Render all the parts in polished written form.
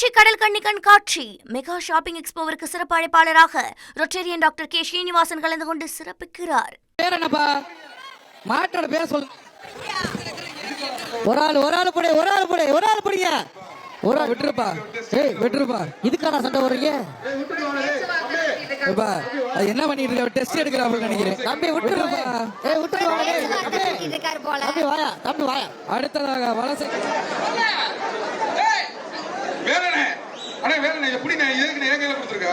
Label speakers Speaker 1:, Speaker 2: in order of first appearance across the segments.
Speaker 1: திருச்சி கடல் கண்ணி கண்காட்சி மெகா ஷாப்பிங் எக்ஸ்போவிற்கு சிறப்பு அழைப்பாளராக ரொட்டேரியன் டாக்டர் கே ஸ்ரீனிவாசன் கலந்து கொண்டு சிறப்பிக்கிறார்.
Speaker 2: பேர் என்னப்பா? மாட்டோட பேர் சொல்லு. ஒரு ஆள் படிங்க. ஒரு ஆள் விட்டுருப்பா. ஏய் விட்டுருப்பா. இதுக்கான சண்டை வர்றீங்க? அது என்ன பண்ணிட்டு இருக்க? டெஸ்ட் எடுக்கறாங்க நினைக்கிறேன். தம்பி விட்டுருப்பா. ஏய் விட்டுருப்பா. தம்பி வாயா. அடுத்ததாக வலசை
Speaker 3: வேறனே அண்ணே வேறனே எப்படி நான் இதுக்கு நான் கையில கொடுத்துருக்க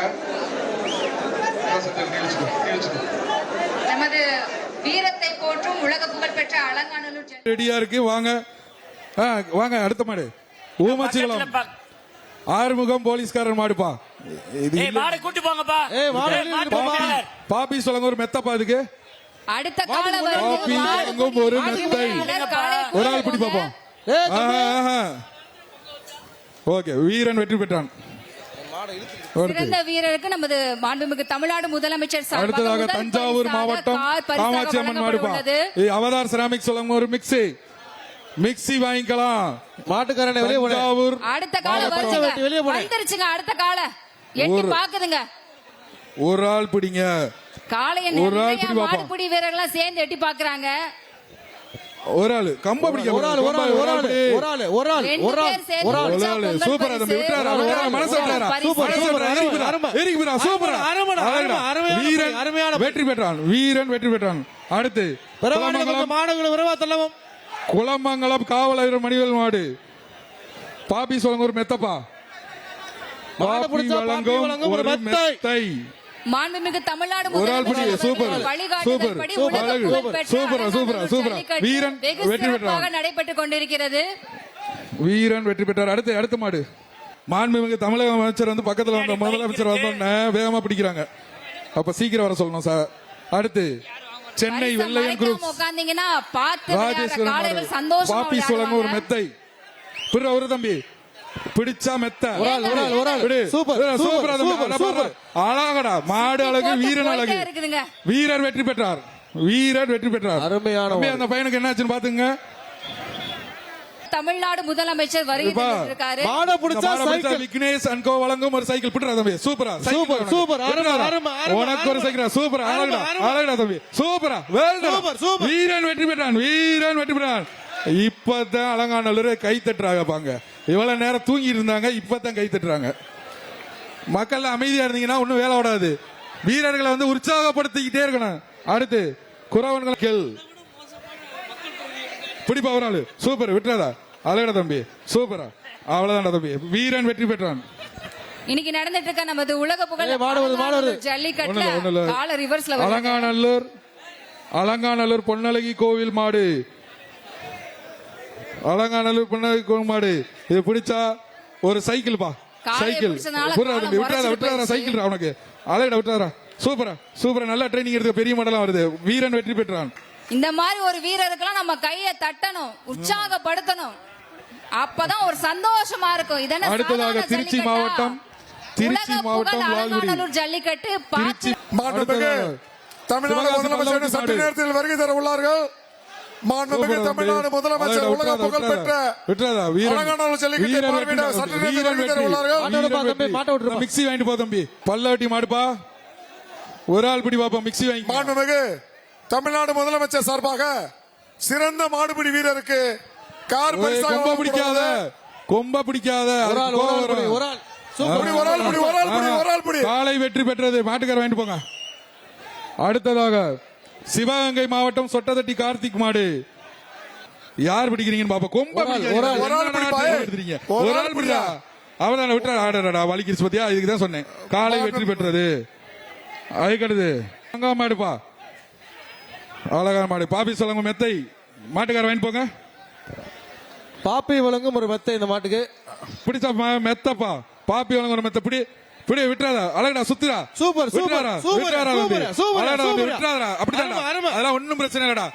Speaker 4: நமது வீரத்தை போற்றும் உலக புகழ் பெற்ற அலங்காநல்லூர்
Speaker 3: ரெடியா இருக்கு. வாங்க வாங்க அடுத்த மாடு ஊமச்சிலம் ஆறுமுகம் போலீஸ்காரர் மாடுப்பா.
Speaker 5: மாடு கூட்டி போங்கப்பா.
Speaker 3: பாப்பி சொல்லுங்க ஒரு மெத்தப்பா இதுக்கு.
Speaker 4: அடுத்த கால
Speaker 3: பாப்பி சொல்லுங்க ஒரு மெத்தை. ஒரு ஆள் பிடி பாப்போம். ஓகே வீரன் வெற்றி பெற்றான்.
Speaker 4: சிறந்த வீரருக்கு நமது மாண்புமிகு தமிழ்நாடு முதலமைச்சர்
Speaker 3: அடுத்ததாக தஞ்சாவூர் மாவட்டம் காமாட்சி அம்மன் மாடுப்பா. அவதார் செராமிக் சொல்லுங்க ஒரு மிக்ஸி வாங்கிக்கலாம்.
Speaker 2: மாட்டுக்காரனை வெளியே போடு.
Speaker 4: அடுத்த கால வந்துருச்சுங்க. அடுத்த கால எட்டி பாக்குதுங்க.
Speaker 3: ஒரு ஆள் பிடிங்க.
Speaker 4: காளைய மாடுபிடி வீரர்கள்லாம் சேர்ந்து எட்டி பாக்குறாங்க.
Speaker 3: ஒரு ஆளு கம்ப பிடிக்க. ஒரு ஆள் சூப்பரா தம்பி விட்டாரா. ஒரு ஆள் மனசு விட்டாரா. சூப்பர் வீரன் வெற்றி பெற்றான். அடுத்து குளமங்கலம் காவலர் மணிவேல் மாடு பாப்பி சொல்லுங்க ஒரு மெத்தப்பா. பாப்பி வழங்கும் ஒரு மெத்தை.
Speaker 4: மாண்புமிகு தமிழ்நாடு
Speaker 3: வீரன் வெற்றி பெற்றார்.
Speaker 4: நடைபெற்றுக் கொண்டிருக்கிறது.
Speaker 3: வீரன் வெற்றி பெற்றார். அடுத்த மாடு மாண்புமிகு தமிழக அமைச்சர் வந்து பக்கத்துல வந்த முதலமைச்சர் வந்தோடனே வேகமா பிடிக்கிறாங்க. அப்ப சீக்கிரம் வர சொல்லணும் சார். அடுத்து சென்னை வெள்ளையன் குரூப் பாப்பி சொல்லுங்க ஒரு மெத்தை. ஒரு தம்பி பிடிச்சா மெத்த. அழகடா மாடு அழகு வீரன் அழகு. வீரர் வெற்றி பெற்றார். அருமையான அந்த பையனுக்கு என்ன ஆச்சுன்னு பாத்துங்க.
Speaker 4: தமிழ்நாடு முதலமைச்சர் வருகிறார்.
Speaker 3: விக்னேஷ் அன்கோ வழங்கும் ஒரு சைக்கிள். பிடிறா தம்பி. சூப்பரா உனக்கு ஒரு சைக்கிள். சூப்பரா அழகடா தம்பி. சூப்பரா வீரன் வெற்றி பெற்றான். இப்பதான் அலங்காநல்லூர் கை தட்டுறாங்க பாங்க. இவ்வளவு நேரம் தூங்கி இருந்தாங்க, இப்பதான் கை தட்டுறாங்க. மக்கள் அமைதியா இருந்தீங்கன்னா ஒன்னும் வேலை விடாது. வீரர்களை வந்து உற்சாகப்படுத்திக்கிட்டே இருக்கணும். அடுத்து குறவன்கள் கேள் பிடிப்பா. ஒரு ஆளு சூப்பர் விட்டுறாதா. அழகடா தம்பி. சூப்பரா அவ்வளவுதான் தம்பி. வீரன் வெற்றி பெற்றான்.
Speaker 4: இன்னைக்கு நடந்துட்டு இருக்க நமது உலக புகழ் ஜல்லிக்கட்டுல
Speaker 3: அலங்காநல்லூர் பொன்னழகி கோவில் மாடு. அலங்காநல்லூர் பொன்னழகி கோவில் மாடு. இது பிடிச்சா ஒரு சைக்கிள் பா. சைக்கிள் விட்டுறாரா. சைக்கிள் அவனுக்கு அழகடா விட்டுறாரா. சூப்பரா நல்லா ட்ரைனிங் எடுத்து பெரிய மாடலாம் வருது. வீரன் வெற்றி பெற்றான்.
Speaker 4: இந்த மாதிரி ஒரு வீரருக்கெல்லாம் நம்ம கையை தட்டணும், உற்சாகப்படுத்தணும். அப்பதான் ஒரு சந்தோஷமா இருக்கும். இதென்ன
Speaker 3: அடுத்ததாக திருச்சி மாவட்டம்
Speaker 4: அலங்காநல்லூர் ஜல்லிக்கட்டு
Speaker 6: மாண்புமிகு தமிழ்நாடு முதலமைச்சர் சற்று நேரத்தில் வருகை தர உள்ளார்கள். மாண்புமிகு தமிழ்நாடு முதலமைச்சர் உலக புகழ் பெற்ற அலங்காநல்லூர் ஜல்லிக்கட்டு பார்வையிட சற்று நேரத்தில் வருகை தர உள்ளார்கள்.
Speaker 3: மிக்ஸி வாங்கிட்டு போ தம்பி. பல்லாட்டி மாடுப்பா. ஒரு ஆள் பிடி பாப்பா. மிக்ஸி வாங்கி.
Speaker 6: மாண்புமிகு தமிழ்நாடு முதலமைச்சர் சார்பாக சிறந்த மாடுபிடி வீரருக்கு கார்
Speaker 3: கொம்ப பிடிக்காத காலை வெற்றி பெற்றது. மாட்டுக்கார வாங்கிட்டு போங்க. அடுத்ததாக சிவகங்கை மாவட்டம் சொட்டதட்டி கார்த்திக் மாடு. யார் பிடிக்கிறீங்கன்னு பாப்பா. கொம்ப எடுத்துறீங்க. ஒரு ஆள் பிடிச்சா அவதான் விட்டுறா. வலிக்கிருச்சு பத்தியா. இதுக்குதான் சொன்னேன். காலை வெற்றி பெற்றது. அதுக்கடுத்து மாடுப்பா. அழகான மாடு. பாப்பி சொல்லுங்க மெத்தை. மாட்டுக்கார வாங்கி போங்க.
Speaker 2: பாப்பி வழங்கும் ஒரு மெத்தை இந்த மாட்டுக்கு.
Speaker 3: பிடிச்சா மெத்தப்பா. பாப்பி வழங்கும் ஒரு மெத்த. பிடி விட்டுறாதா. அழகடா சுத்துறா.
Speaker 2: சூப்பர்
Speaker 3: அதெல்லாம் ஒன்னும் பிரச்சனை இல்லடா.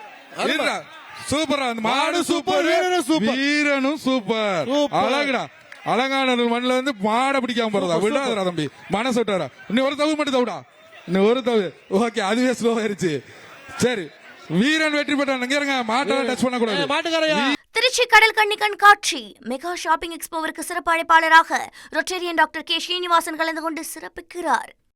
Speaker 3: சூப்பரா அந்த மாடு. சூப்பர் வீரனும் சூப்பர். அழகுடா. அலங்காநல்லூர் மண்ணில் வந்து மாடை பிடிக்காம போறதா. விடாதரா தம்பி. மனசு விட்டாரா. இன்னும் ஒரு தவு மட்டும் தவிடா. இன்னும் ஒரு தவு. ஓகே அதுவே ஸ்லோ ஆயிருச்சு. சரி வீரன் வெற்றி பெற்றான். மாட்டை டச் பண்ண கூடாது.
Speaker 1: திருச்சி கடல் கன்னி கண்காட்சி மெகா ஷாப்பிங் எக்ஸ்போவிற்கு சிறப்பு அழைப்பாளராக ரொட்டேரியன் டாக்டர் கே ஸ்ரீனிவாசன் கலந்து கொண்டு சிறப்பிக்கிறார்.